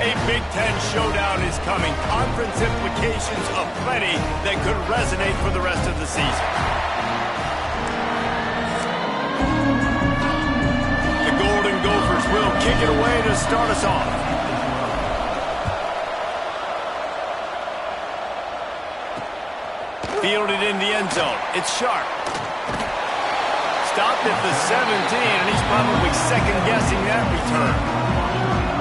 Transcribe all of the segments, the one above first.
A Big Ten showdown is coming. Conference implications aplenty that could resonate for the rest of the season. The Golden Gophers will kick it away to start us off. Fielded in the end zone. It's Sharp. Stopped at the 17, and he's probably second-guessing that return.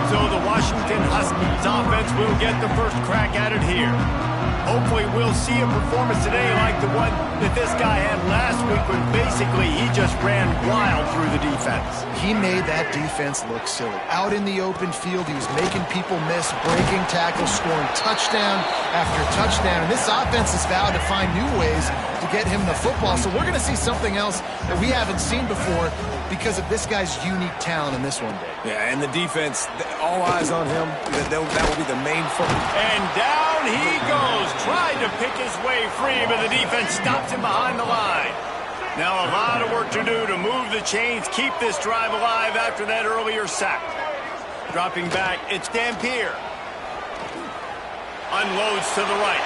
So the Washington Huskies offense will get the first crack at it here. Hopefully we'll see a performance today like the one that this guy had last week when basically he just ran wild through the defense. He made that defense look silly. Out in the open field, he was making people miss, breaking tackles, scoring touchdown after touchdown. And this offense has vowed to find new ways to get him the football. So we're going to see something else that we haven't seen before because of this guy's unique talent in this one day. Yeah, and the defense, all eyes on him. That will be the main focus. And down he goes. Tried to pick his way free, but the defense stops him behind the line. Now a lot of work to do to move the chains, keep this drive alive after that earlier sack. Dropping back, it's Dampier. Unloads to the right.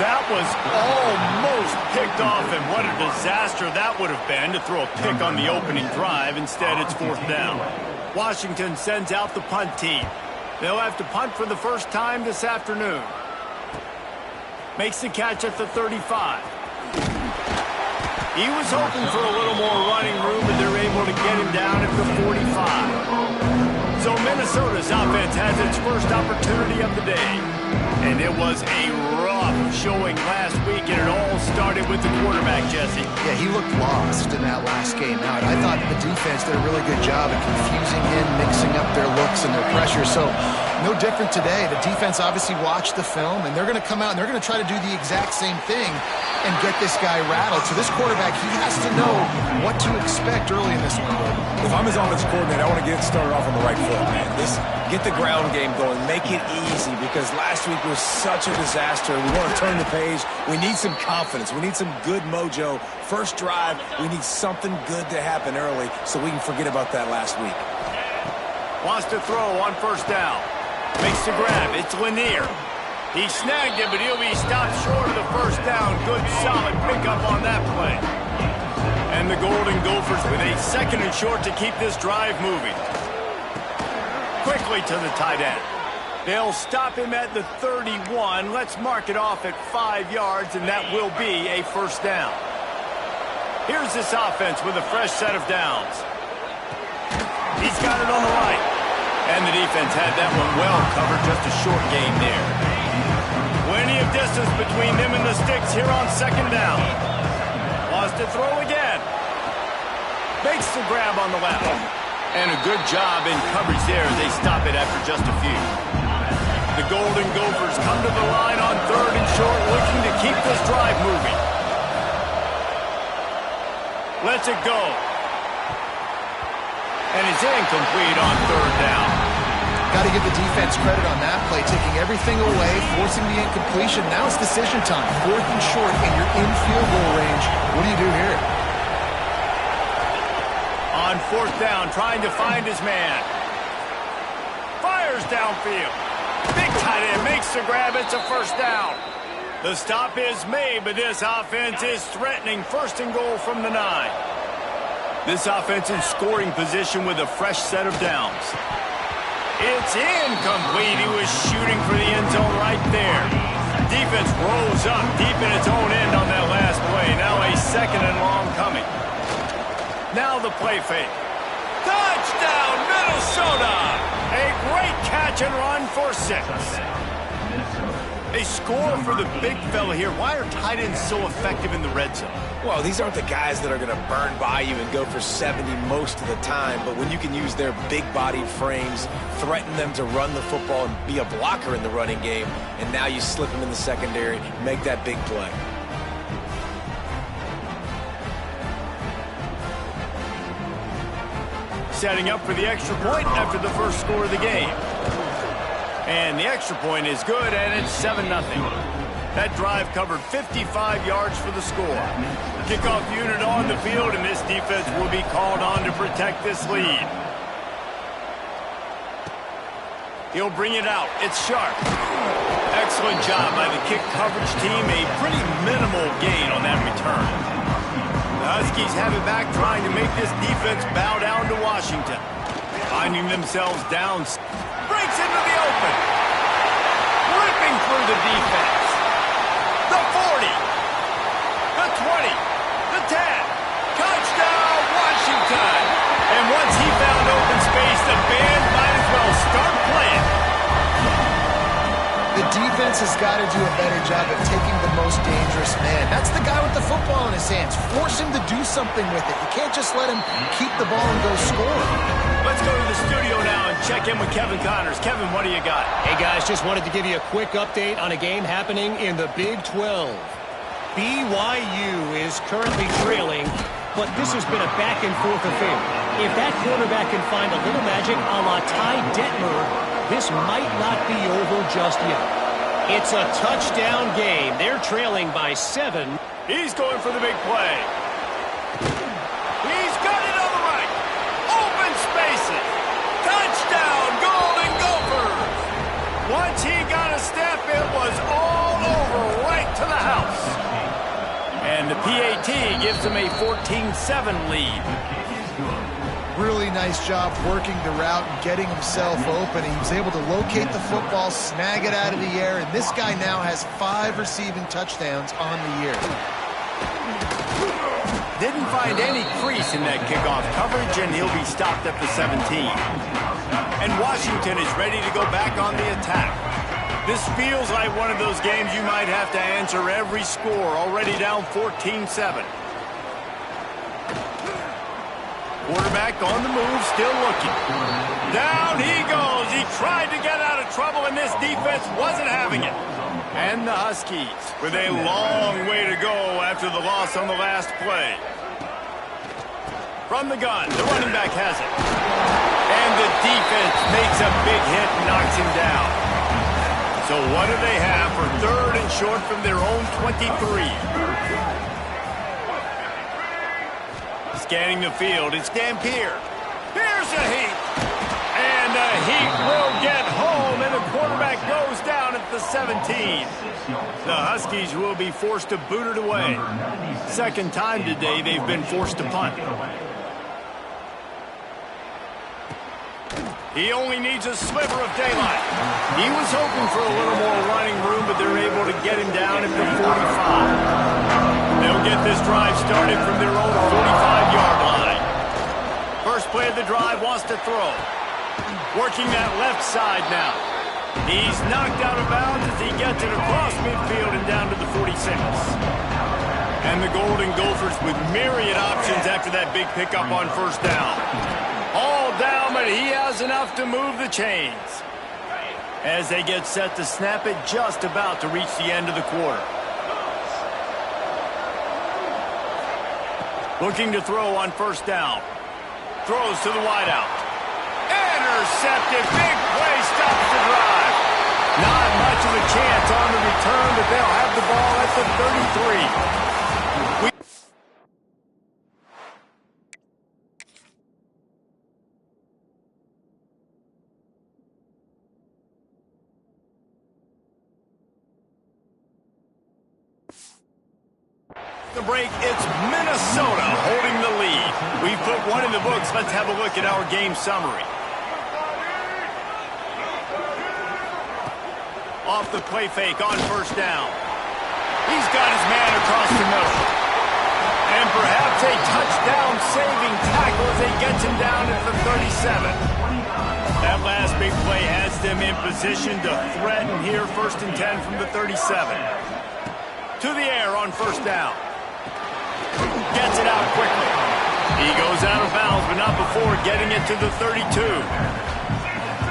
That was almost picked off, and what a disaster that would have been to throw a pick on the opening drive. Instead, it's fourth down. Washington sends out the punt team. They'll have to punt for the first time this afternoon. Makes the catch at the 35. He was hoping for a little more running room, but they're able to get him down at the 45. So Minnesota's offense has its first opportunity of the day. And it was a rough showing last week, and it all started with the quarterback, Jesse. Yeah, he looked lost in that last game out. I thought the defense did a really good job of confusing him, mixing up their looks and their pressure. So no different today. The defense obviously watched the film, and they're going to come out and they're going to try to do the exact same thing and get this guy rattled. So this quarterback, he has to know what to expect early in this one. If I'm his offensive coordinator, I want to get started off on the right foot, man. Get the ground game going. Make it easy, because last week was such a disaster. We want to turn the page. We need some confidence. We need some good mojo. First drive, we need something good to happen early so we can forget about that last week. Wants to throw on first down. Makes the grab. It's Lanier. He snagged it, but he'll be stopped short of the first down. Good, solid pickup on that play. And the Golden Gophers with a second and short to keep this drive moving. Quickly to the tight end. They'll stop him at the 31. Let's mark it off at 5 yards, and that will be a first down. Here's this offense with a fresh set of downs. He's got it on the right. And the defense had that one well covered, just a short gain there. Plenty of distance between them and the sticks here on second down. Wants to throw again. Makes the grab on the left. And a good job in coverage there as they stop it after just a few. The Golden Gophers come to the line on third and short, looking to keep this drive moving. Lets it go. And it's incomplete on third down. Got to give the defense credit on that play, taking everything away, forcing the incompletion. Now it's decision time. Fourth and short, and you're in field goal range. What do you do here? On fourth down, trying to find his man. Fires downfield. Big tight end makes the grab. It's a first down. The stop is made, but this offense is threatening first and goal from the 9. This offense in scoring position with a fresh set of downs. It's incomplete. He was shooting for the end zone right there. Defense rolls up deep in its own end on that last play. Now a second and long coming. Now the play fake. Touchdown, Minnesota! A great catch and run for 6. They score for the big fella here. Why are tight ends so effective in the red zone? Well, these aren't the guys that are going to burn by you and go for 70 most of the time, but when you can use their big-bodied frames, threaten them to run the football and be a blocker in the running game, and now you slip them in the secondary, make that big play. Setting up for the extra point after the first score of the game. And the extra point is good, and it's 7-0. That drive covered 55 yards for the score. Kickoff unit on the field, and this defense will be called on to protect this lead. He'll bring it out. It's sharp. Excellent job by the kick coverage team. A pretty minimal gain on that return. The Huskies have it back, trying to make this defense bow down to Washington. Finding themselves down. Breaks into the open. Ripping through the defense. The 40. The 20. The 10. Touchdown, Washington. And once he found open space, the band might as well start playing. The defense has got to do a better job of taking the most dangerous man. That's the guy with the football in his hands. Force him to do something with it. You can't just let him keep the ball and go score. Let's go to the studio now and check in with Kevin Connors. Kevin, what do you got? Hey, guys, just wanted to give you a quick update on a game happening in the Big 12. BYU is currently trailing, but this has been a back-and-forth affair. If that quarterback can find a little magic a la Ty Detmer, this might not be over just yet. It's a touchdown game. They're trailing by 7. He's going for the big play. He's got it on the right. Open spaces. Touchdown, Golden Gophers. Once he got a step, it was all over right to the house. And the PAT gives him a 14-7 lead. Really nice job working the route and getting himself open. He was able to locate the football, snag it out of the air, and this guy now has 5 receiving touchdowns on the year. Didn't find any crease in that kickoff coverage, and he'll be stopped at the 17. And Washington is ready to go back on the attack. This feels like one of those games you might have to answer every score, already down 14-7. Quarterback on the move, still looking. Down he goes. He tried to get out of trouble, and this defense wasn't having it. And the Huskies with a long way to go after the loss on the last play. From the gun, the running back has it. And the defense makes a big hit and knocks him down. So what do they have for 3rd and short from their own 23? Scanning the field, it's Dampier. Here's a heat. And the heat will get home, and the quarterback goes down at the 17. The Huskies will be forced to boot it away. Second time today they've been forced to punt. He only needs a sliver of daylight. He was hoping for a little more running room, but they're able to get him down at the 45. They'll get this drive started from their own 45-yard line. First play of the drive, wants to throw. Working that left side now. He's knocked out of bounds as he gets it across midfield and down to the 46. And the Golden Gophers with myriad options after that big pickup on first down. All down, but he has enough to move the chains. As they get set to snap it, just about to reach the end of the quarter. Looking to throw on first down. Throws to the wideout. Intercepted. Big play stops the drive. Not much of a chance on the return, but they'll have the ball at the 33. The break, it's Minnesota holding the lead. We've put one in the books. Let's have a look at our game summary. Off the play fake on first down. He's got his man across the middle. And perhaps a touchdown-saving tackle as he gets him down at the 37. That last big play has them in position to threaten here, 1st and 10 from the 37. To the air on first down. Gets it out quickly. He goes out of bounds, but not before getting it to the 32.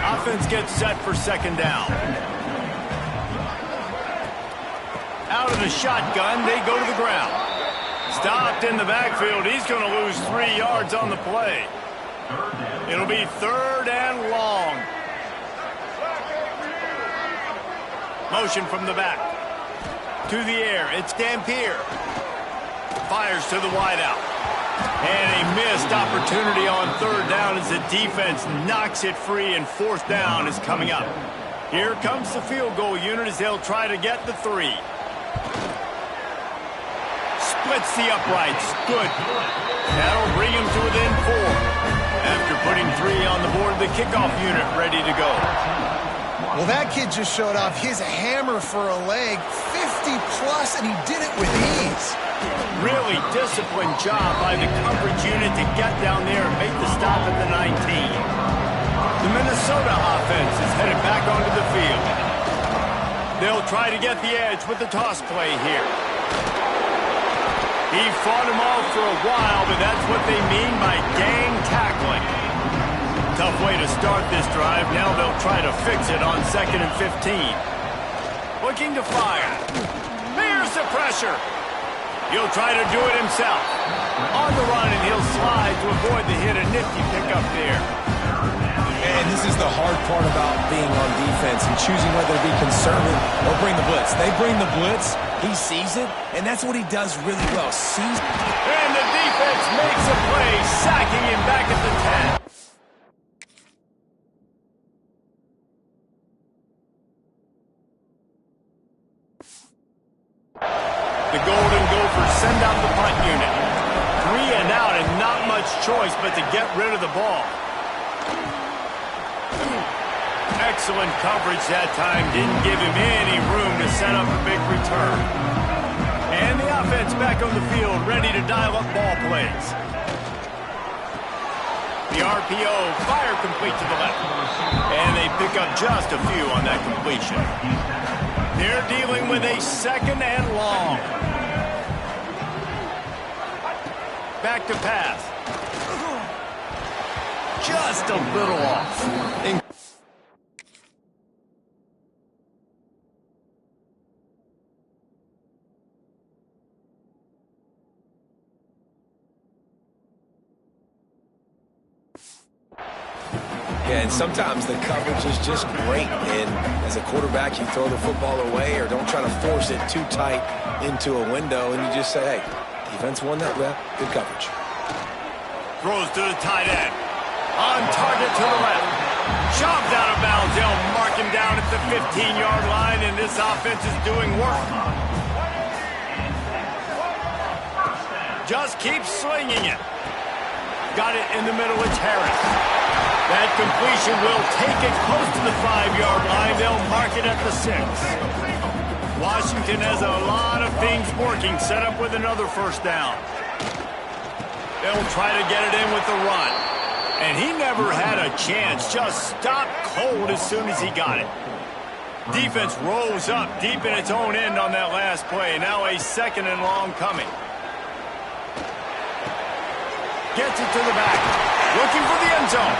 Offense gets set for second down. Out of the shotgun, they go to the ground. Stopped in the backfield. He's going to lose 3 yards on the play. It'll be 3rd and long. Motion from the back. To the air, it's Dampier. Fires to the wideout. And a missed opportunity on third down as the defense knocks it free, and fourth down is coming up. Here comes the field goal unit as they'll try to get the 3. Splits the uprights. Good. That'll bring him to within 4. After putting 3 on the board, the kickoff unit ready to go. Well, that kid just showed off his hammer for a leg, 50-plus, and he did it with ease. Really disciplined job by the coverage unit to get down there and make the stop at the 19. The Minnesota offense is headed back onto the field. They'll try to get the edge with the toss play here. He fought him off for a while, but that's what they mean by gang tackling. Tough way to start this drive. Now they'll try to fix it on 2nd and 15. Looking to fire. Here's the pressure. He'll try to do it himself. On the run, and he'll slide to avoid the hit. A nifty pickup there. And this is the hard part about being on defense and choosing whether to be conservative or bring the blitz. They bring the blitz, he sees it, and that's what he does really well. And the defense makes a play, sacking him back at the 10. The Golden Gophers send out the punt unit. 3 and out, and not much choice but to get rid of the ball. Excellent coverage that time. Didn't give him any room to set up a big return. And the offense back on the field, ready to dial up ball plays. The RPO, fire complete to the left. And they pick up just a few on that completion. They're dealing with a 2nd and long. Back to pass. Just a little off. Yeah, and sometimes the coverage is just great. And as a quarterback, you throw the football away or don't try to force it too tight into a window, and you just say, hey, defense won that rep. Good coverage. Throws to the tight end. On target to the left. Shoved out of bounds. They'll mark him down at the 15-yard line, and this offense is doing work. Just keep slinging it. Got it in the middle. It's Harris. That completion will take it close to the 5-yard line. They'll mark it at the 6. Washington has a lot of things working. Set up with another first down. They'll try to get it in with the run. And he never had a chance. Just stopped cold as soon as he got it. Defense rose up deep in its own end on that last play. Now a 2nd and long coming. Gets it to the back. Looking for the end zone.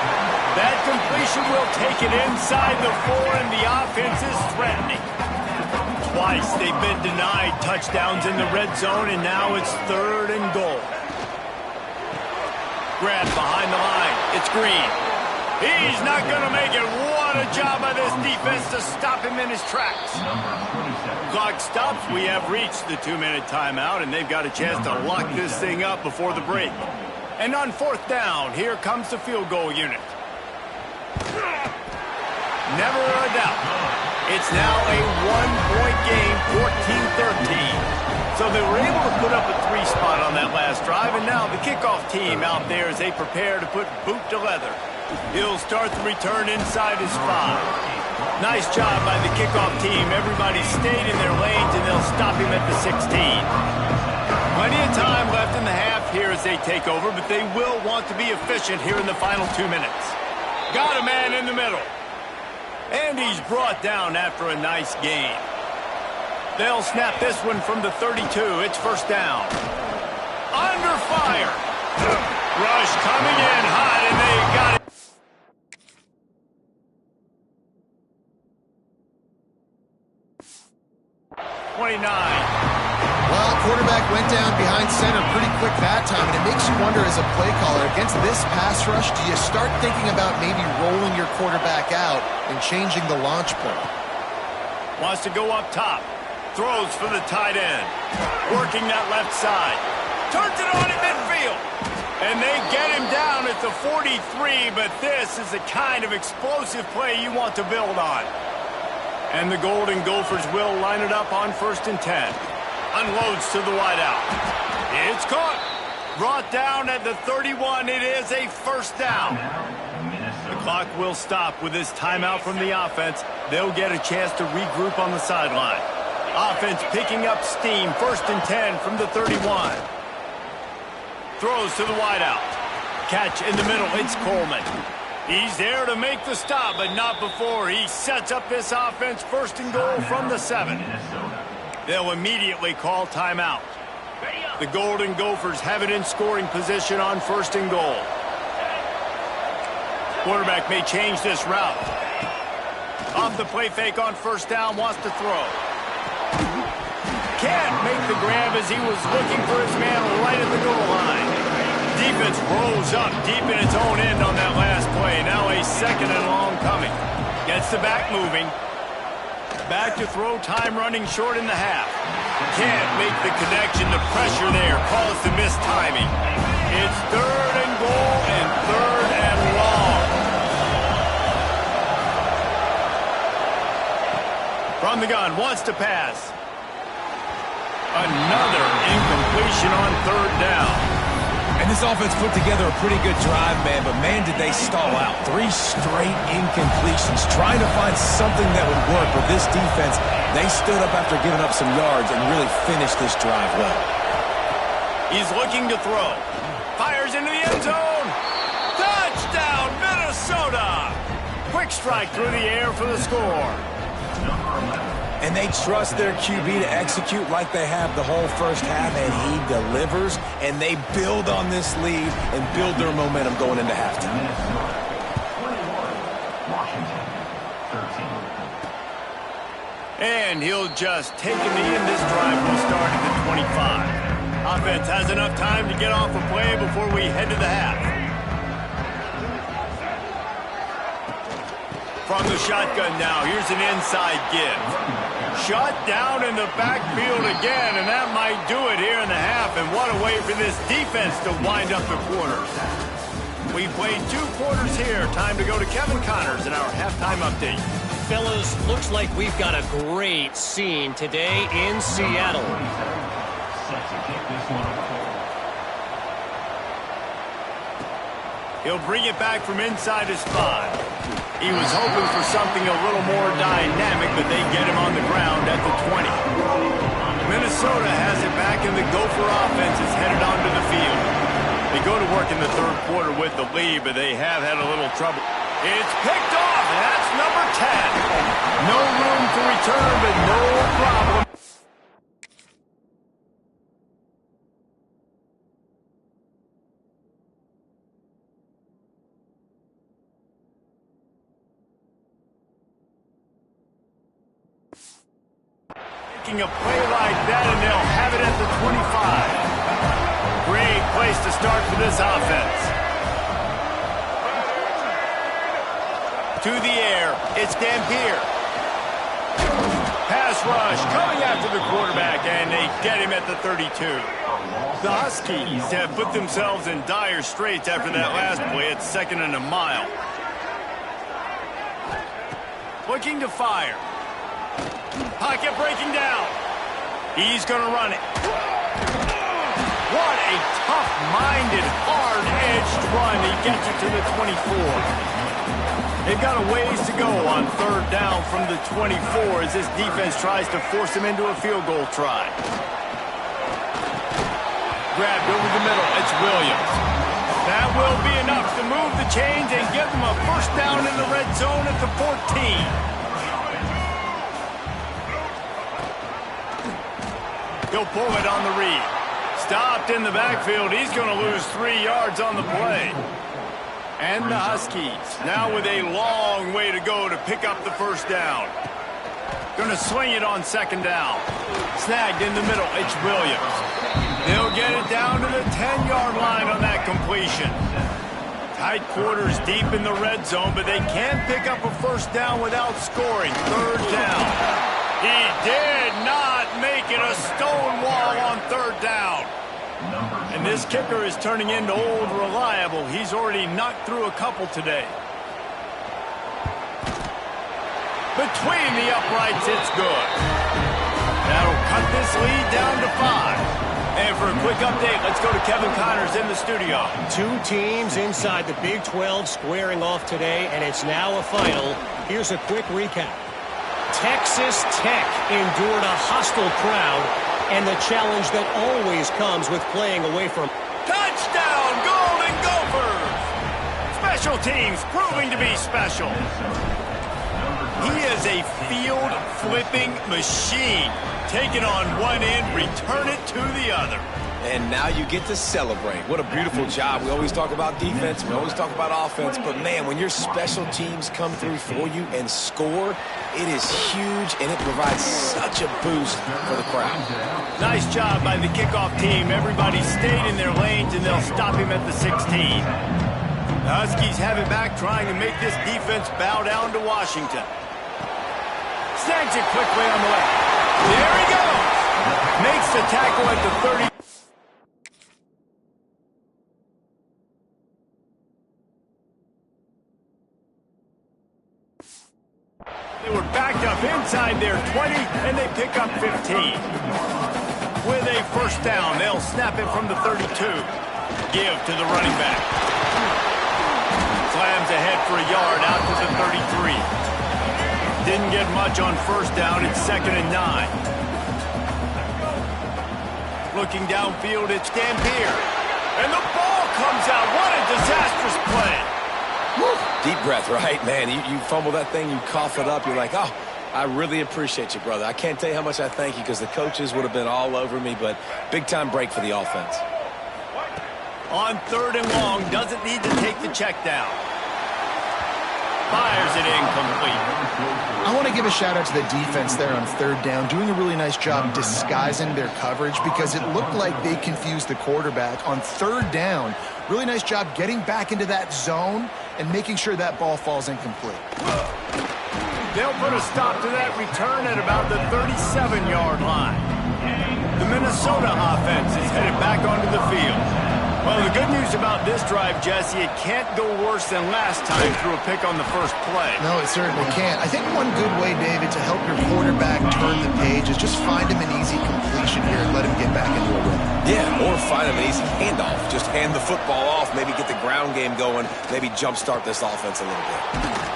That completion will take it inside the 4, and the offense is threatening. Twice they've been denied touchdowns in the red zone, and now it's 3rd and goal. Grab behind the line. It's Green. He's not going to make it. What a job by this defense to stop him in his tracks. Clock stops. We have reached the 2-minute timeout, and they've got a chance to lock this thing up before the break. And on 4th down, here comes the field goal unit. Never a doubt. It's now a 1-point game, 14-13. So they were able to put up a 3 spot on that last drive, and now the kickoff team out there as they prepare to put boot to leather. He'll start the return inside his 5. Nice job by the kickoff team. Everybody stayed in their lanes, and they'll stop him at the 16. Plenty of time left in the half here as they take over, but they will want to be efficient here in the final 2 minutes. Got a man in the middle. And he's brought down after a nice gain. They'll snap this one from the 32. It's first down. Under fire. Rush coming in hot, and they got it. Well, quarterback went down behind center pretty quick that time, and it makes you wonder as a play caller, against this pass rush, do you start thinking about maybe rolling your quarterback out and changing the launch point? Wants to go up top. Throws for the tight end. Working that left side. Turns it on in midfield. field. And they get him down at the 43, but this is the kind of explosive play you want to build on. And the Golden Gophers will line it up on 1st and 10. Unloads to the wideout. It's caught. Brought down at the 31. It is a first down. The clock will stop with this timeout from the offense. They'll get a chance to regroup on the sideline. Offense picking up steam. 1st and 10 from the 31. Throws to the wideout. Catch in the middle. It's Coleman. He's there to make the stop, but not before he sets up this offense. 1st and goal from the 7. They'll immediately call timeout. The Golden Gophers have it in scoring position on 1st and goal. Quarterback may change this route. Off the play fake on 1st down, wants to throw. Can't make the grab as he was looking for his man right at the goal line. Defense rolls up deep in its own end on that last play. Now a 2nd and long coming. Gets the back moving. Back to throw, time running short in the half. Can't make the connection. The pressure there caused the missed timing. It's 3rd and goal and 3rd and long. From the gun, wants to pass. Another incompletion on 3rd down. And this offense put together a pretty good drive, man, but man, did they stall out. 3 straight incompletions, trying to find something that would work. But this defense, they stood up after giving up some yards and really finished this drive well. He's looking to throw. Fires into the end zone. Touchdown, Minnesota! Quick strike through the air for the score. And they trust their QB to execute like they have the whole first half, and he delivers, and they build on this lead and build their momentum going into halftime. And he'll just take in the end. This drive will start at the 25. Offense has enough time to get off a play before we head to the half. From the shotgun now, here's an inside give. Shut down in the backfield again, and that might do it here in the half. And what a way for this defense to wind up the quarters. We played 2 quarters here. Time to go to Kevin Connors in our halftime update. Fellas, looks like we've got a great scene today in Seattle. He'll bring it back from inside his 5. He was hoping for something a little more dynamic, but they get him on the ground at the 20. Minnesota has it back, and the Gopher offense is headed onto the field. They go to work in the 3rd quarter with the lead, but they have had a little trouble. It's picked off, and that's number 10. No room to return, but no problem. A play like that, and they'll have it at the 25. Great place to start for this offense. To the air, it's Dampier. Pass rush coming after the quarterback, and they get him at the 32. The Huskies have put themselves in dire straits after that last play. It's 2nd and a mile. Looking to fire. Pocket breaking down. He's going to run it. What a tough-minded, hard-edged run. He gets it to the 24. They've got a ways to go on 3rd down from the 24 as this defense tries to force him into a field goal try. Grabbed over the middle. It's Williams. That will be enough to move the chains and give them a first down in the red zone at the 14. He'll pull it on the read. Stopped in the backfield. He's going to lose 3 yards on the play. And the Huskies now with a long way to go to pick up the first down. Going to swing it on 2nd down. Snagged in the middle. It's Williams. They'll get it down to the 10-yard line on that completion. Tight quarters deep in the red zone, but they can't pick up a first down without scoring. 3rd down. He did not make it a stone wall on 3rd down. And this kicker is turning into old reliable. He's already knocked through a couple today. Between the uprights, it's good. That'll cut this lead down to 5. And for a quick update, let's go to Kevin Connors in the studio. Two teams inside the Big 12 squaring off today, and it's now a final. Here's a quick recap. Texas Tech endured a hostile crowd and the challenge that always comes with playing away from. Touchdown, Golden Gophers! Special teams proving to be special. He is a field-flipping machine. Take it on one end, return it to the other. And now you get to celebrate. What a beautiful job. We always talk about defense. We always talk about offense. But, man, when your special teams come through for you and score, it is huge, and it provides such a boost for the crowd. Nice job by the kickoff team. Everybody stayed in their lanes, and they'll stop him at the 16. The Huskies have it back, trying to make this defense bow down to Washington. Snags it quickly on the left. There he goes. Makes the tackle at the 30. They were backed up inside their 20, and they pick up 15. With a first down, they'll snap it from the 32. Give to the running back. Slams ahead for a yard out to the 33. Didn't get much on first down. It's 2nd and 9. Looking downfield, it's Dampier. And the ball comes out. What a disastrous play. Woo. Deep breath, right? Man, you fumble that thing, you cough it up. You're like, oh, I really appreciate you, brother. I can't tell you how much I thank you because the coaches would have been all over me, but big-time break for the offense. On 3rd and long, doesn't need to take the check down. Fires it incomplete. I want to give a shout out to the defense there on 3rd down, doing a really nice job disguising their coverage because it looked like they confused the quarterback on 3rd down. Really nice job getting back into that zone and making sure that ball falls incomplete. They'll put a stop to that return at about the 37-yard line. The Minnesota offense is headed back onto the field. Well, the good news about this drive, Jesse, it can't go worse than last time through a pick on the first play. No, it certainly can't. I think one good way, David, to help your quarterback turn the page is just find him an easy completion here and let him get back into a rhythm. Yeah, or find him an easy handoff. Just hand the football off, maybe get the ground game going, maybe jumpstart this offense a little bit.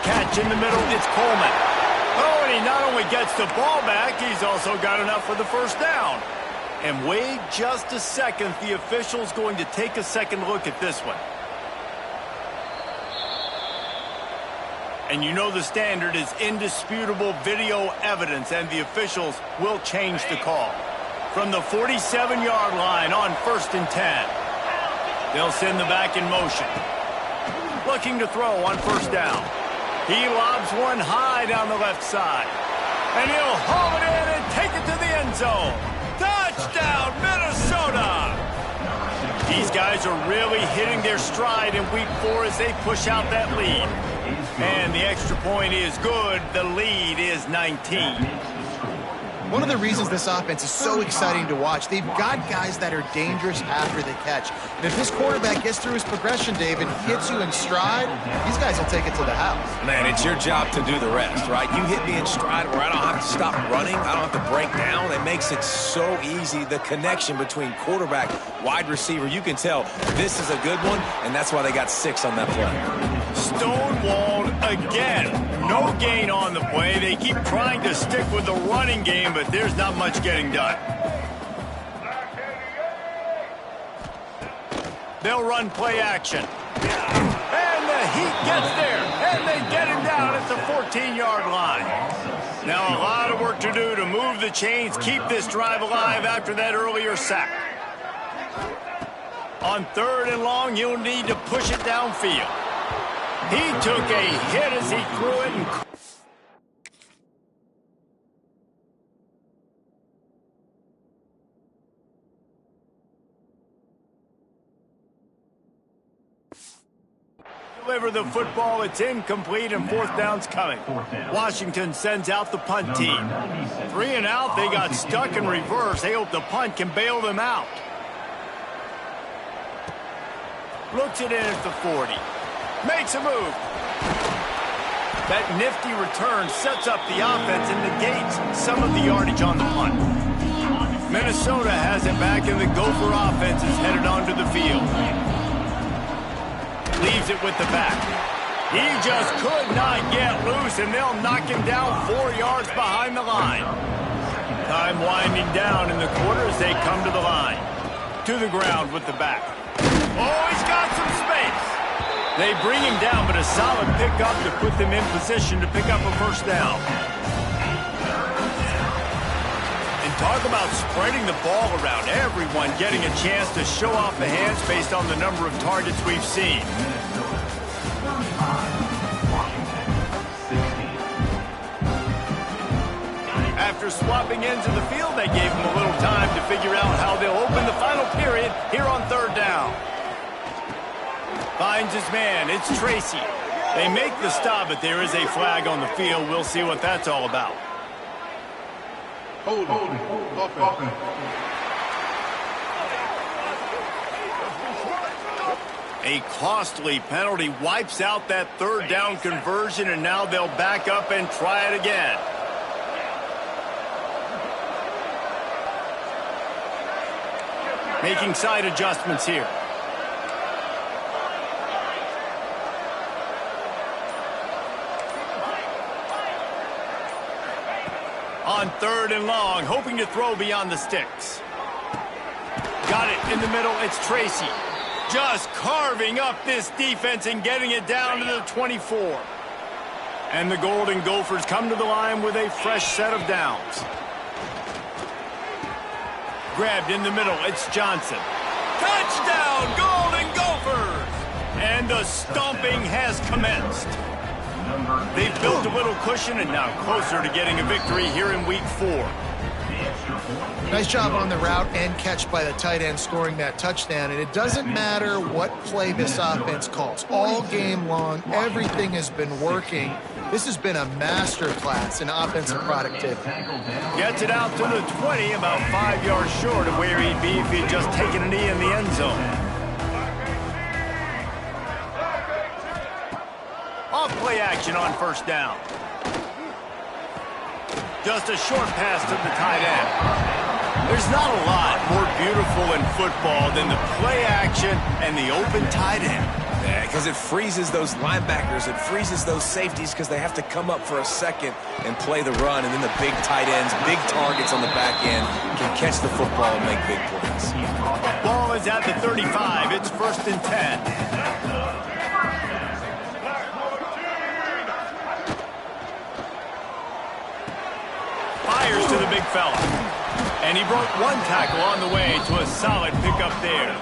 Catch in the middle, it's Coleman. Oh, and he not only gets the ball back, he's also got enough for the first down. And wait just a second, the official's going to take a second look at this one. And you know the standard is indisputable video evidence, and the officials will change the call. From the 47-yard line on 1st and 10. They'll send the back in motion. Looking to throw on 1st down. He lobs one high down the left side. And he'll haul it in and take it to the end zone. Touchdown, Minnesota! These guys are really hitting their stride in week 4 as they push out that lead. And the extra point is good. The lead is 19. One of the reasons this offense is so exciting to watch, they've got guys that are dangerous after the catch. And if this quarterback gets through his progression, David, hits you in stride, these guys will take it to the house. Man, it's your job to do the rest, right? You hit me in stride where I don't have to stop running. I don't have to break down. It makes it so easy. The connection between quarterback, wide receiver, you can tell this is a good one, and that's why they got 6 on that play. Stonewalled again. No gain on the play. They keep trying to stick with the running game, but there's not much getting done. They'll run play action. And the Heat gets there, and they get him down at the 14-yard line. Now a lot of work to do to move the chains, keep this drive alive after that earlier sack. On 3rd and long, you'll need to push it downfield. He took a hit as he threw it. And deliver the football. It's incomplete, and 4th down's coming. Washington sends out the punt team. 3 and out. They got stuck in reverse. They hope the punt can bail them out. Looks it in at the 40. Makes a move. That nifty return sets up the offense and negates some of the yardage on the punt. Minnesota has it back, and the Gopher offense is headed onto the field. Leaves it with the back. He just could not get loose, and they'll knock him down 4 yards behind the line. Time winding down in the quarter as they come to the line. To the ground with the back. Oh, he's got some space. They bring him down, but a solid pickup to put them in position to pick up a first down. And talk about spreading the ball around. Everyone getting a chance to show off the hands based on the number of targets we've seen. After swapping ends of the field, they gave him a little time to figure out how they'll open the final period here on third down. Finds his man. It's Tracy. They make the stop, but there is a flag on the field. We'll see what that's all about. Hold. A costly penalty wipes out that third down conversion, and now they'll back up and try it again. Making side adjustments here. On third and long, hoping to throw beyond the sticks. Got it in the middle. It's Tracy. Just carving up this defense and getting it down to the 24. And the Golden Gophers come to the line with a fresh set of downs. Grabbed in the middle, it's Johnson. Touchdown, Golden Gophers! And the stomping has commenced. They've built a little cushion and now closer to getting a victory here in Week 4. Nice job on the route and catch by the tight end scoring that touchdown. And it doesn't matter what play this offense calls. All game long, everything has been working. This has been a masterclass in offensive productivity. Gets it out to the 20, about 5 yards short of where he'd be if he'd just taken a knee in the end zone. Off play action on first down. Just a short pass to the tight end. There's not a lot more beautiful in football than the play action and the open tight end. Yeah, because it freezes those linebackers. It freezes those safeties because they have to come up for a second and play the run. And then the big tight ends, big targets on the back end can catch the football and make big plays. Ball is at the 35. It's 1st and 10. Fires to the big fella. And he broke one tackle on the way to a solid pickup there.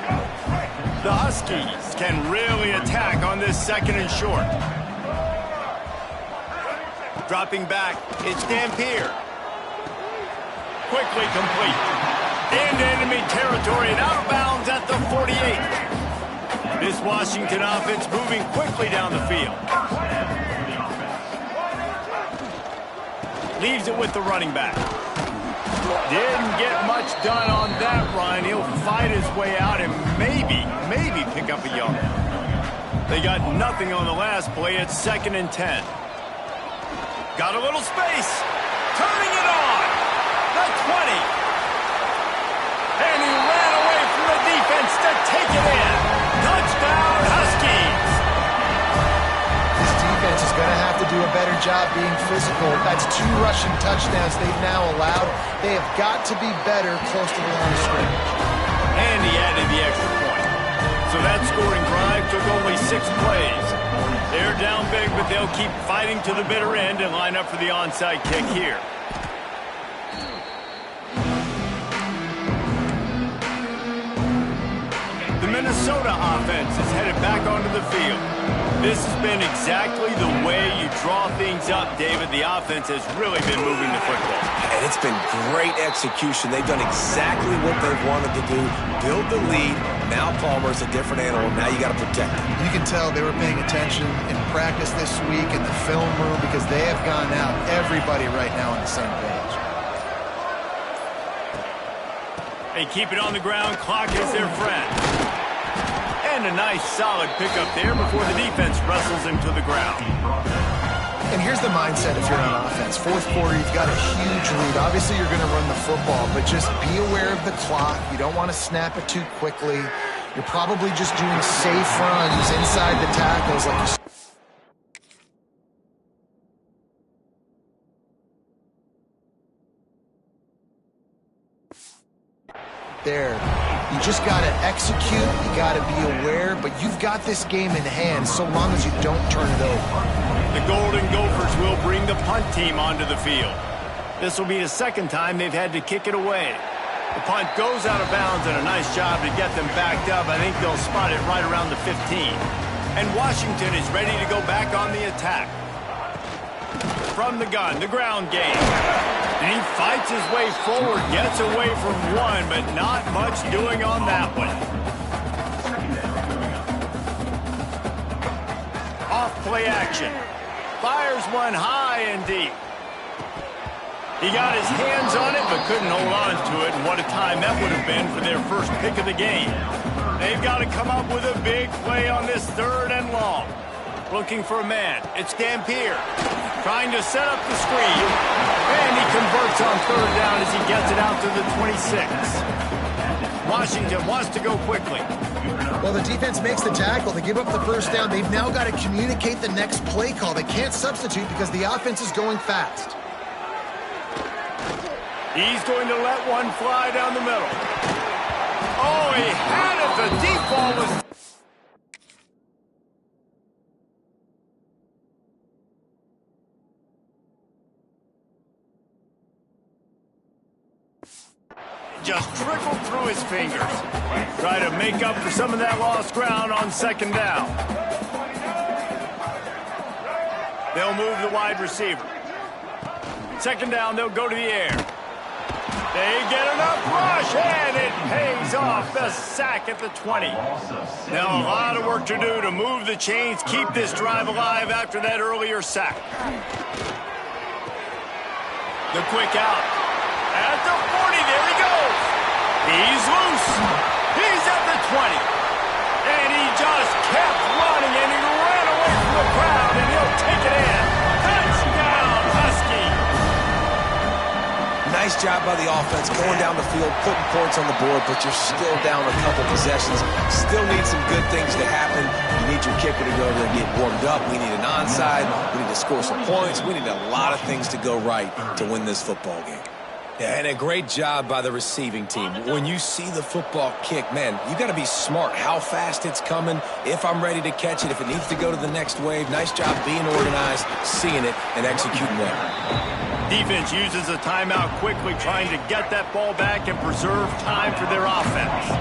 The Huskies can really attack on this 2nd and short. Dropping back, it's Dampier. Quickly complete. Into enemy territory and out of bounds at the 48. This Washington offense moving quickly down the field. Leaves it with the running back. Didn't get much done on that run. He'll fight his way out and maybe pick up a yard. They got nothing on the last play. It's 2nd and 10. Got a little space. Turning it on. The 20. And he ran away from the defense to take it in. Touchdown, Huskies. This defense is going to have to do a better job being physical. That's 2 rushing touchdowns they've now allowed. They have got to be better close to the line of scrimmage. And he added the extra point. So that scoring drive took only 6 plays. They're down big, but they'll keep fighting to the bitter end and line up for the onside kick here. The Minnesota offense is headed back onto the field. This has been exactly the way you draw things up, David. The offense has really been moving the football. And it's been great execution. They've done exactly what they've wanted to do. Build the lead. Now Palmer's a different animal. Now you got to protect him. You can tell they were paying attention in practice this week in the film room because they have gone out, everybody right now on the same page. They keep it on the ground. Clock is their friend. And And a nice solid pickup there before the defense wrestles him to the ground. And here's the mindset if you're on offense. Fourth quarter, you've got a huge lead. Obviously, you're going to run the football, but just be aware of the clock. You don't want to snap it too quickly. You're probably just doing safe runs inside the tackles like you there. You just got to execute. You got to be aware, but you've got this game in hand so long as you don't turn it over. The Golden Gophers will bring the punt team onto the field. This will be the second time they've had to kick it away. The punt goes out of bounds, and a nice job to get them backed up. I think they'll spot it right around the 15. And Washington is ready to go back on the attack. From the gun, the ground game. And he fights his way forward, gets away from one, but not much doing on that one. Off play action. Fires one high and deep. He got his hands on it, but couldn't hold on to it, and what a time that would have been for their first pick of the game. They've got to come up with a big play on this 3rd and long. Looking for a man. It's Dampier. Trying to set up the screen. And he converts on 3rd down as he gets it out to the 26. Washington wants to go quickly. Well, the defense makes the tackle. They give up the first down. They've now got to communicate the next play call. They can't substitute because the offense is going fast. He's going to let one fly down the middle. Oh, he had it. The deep ball was... just trickled through his fingers. Try to make up for some of that lost ground on 2nd down. They'll move the wide receiver. 2nd down, they'll go to the air. They get enough rush, and it pays off. The sack at the 20. Now a lot of work to do to move the chains, keep this drive alive after that earlier sack. The quick out. At the 40, there he goes. He's loose. He's at the 20. And he just kept running, and he ran away from the crowd, and he'll take it in. Touchdown, Husky. Nice job by the offense, going down the field, putting points on the board, but you're still down a couple possessions. Still need some good things to happen. You need your kicker to go over there and get warmed up. We need an onside. We need to score some points. We need a lot of things to go right to win this football game. Yeah, and a great job by the receiving team. When you see the football kick, man, you got to be smart how fast it's coming, if I'm ready to catch it, if it needs to go to the next wave. Nice job being organized, seeing it, and executing well. Defense uses a timeout quickly, trying to get that ball back and preserve time for their offense.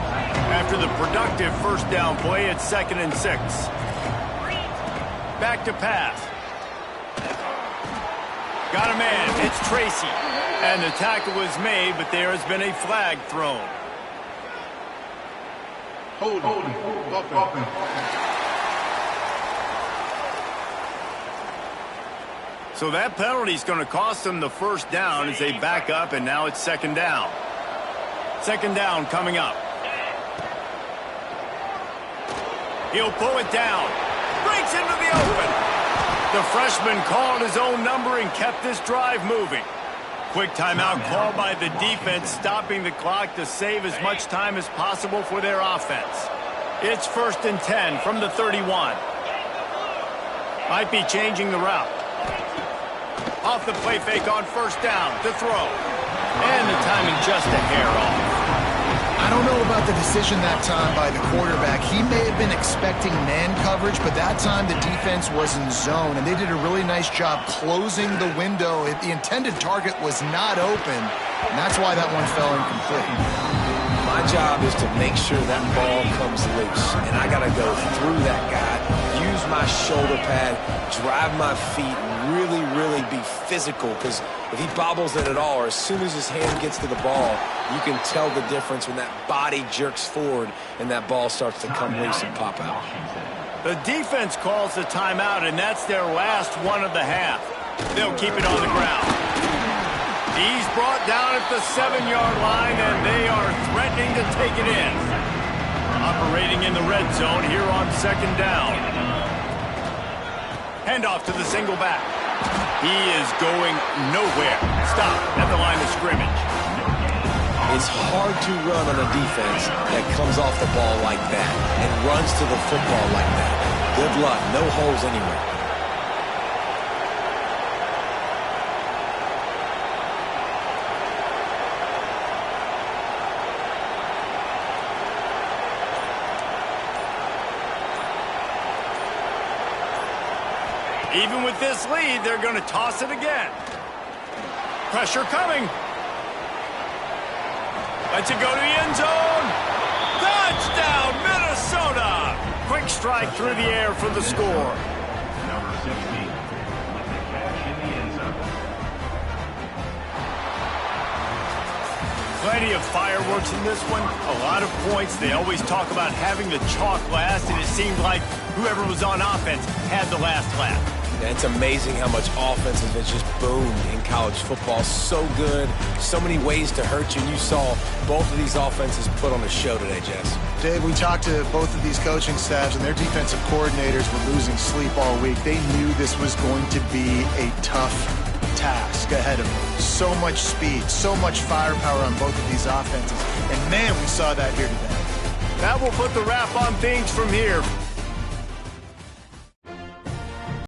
After the productive first down play, it's 2nd and 6. Back to pass. Got a man. It's Tracy. And the tackle was made, but there has been a flag thrown. Holding. So that penalty is going to cost them the first down as they back up, and now it's 2nd down. 2nd down coming up. He'll pull it down. Breaks into the open. The freshman called his own number and kept this drive moving. Quick timeout call by the defense, stopping the clock to save as much time as possible for their offense. It's 1st and 10 from the 31. Might be changing the route. Off the play fake on 1st down to throw. And the timing just a hair off. I don't know about the decision that time by the quarterback. He may have been expecting man coverage, but that time the defense was in zone, and they did a really nice job closing the window. The intended target was not open, and that's why that one fell incomplete. My job is to make sure that ball comes loose, and I got to go through that guy, use my shoulder pad, drive my feet, and really be physical, because if he bobbles it at all, or as soon as his hand gets to the ball, you can tell the difference when that body jerks forward and that ball starts to come loose and pop out. The defense calls the timeout, and that's their last one of the half. They'll keep it on the ground. He's brought down at the 7-yard line, and they are threatening to take it in. Operating in the red zone here on second down. Handoff to the single back. He is going nowhere. Stop at the line of scrimmage. It's hard to run on a defense that comes off the ball like that and runs to the football like that. Good luck. No holes anywhere. Even with this lead, they're going to toss it again. Pressure coming. Lets it go to the end zone. Touchdown, Minnesota! Quick strike through the air for the score. Number 60 with the catch in the end zone. Plenty of fireworks in this one. A lot of points. They always talk about having the chalk last, and it seemed like whoever was on offense had the last laugh. Yeah, it's amazing how much offense has just boomed in college football. So good. So many ways to hurt you. And you saw both of these offenses put on a show today, Jess. Dave, we talked to both of these coaching staffs, and their defensive coordinators were losing sleep all week. They knew this was going to be a tough task ahead of them. So much speed, so much firepower on both of these offenses. And, man, we saw that here today. That will put the wrap on things from here.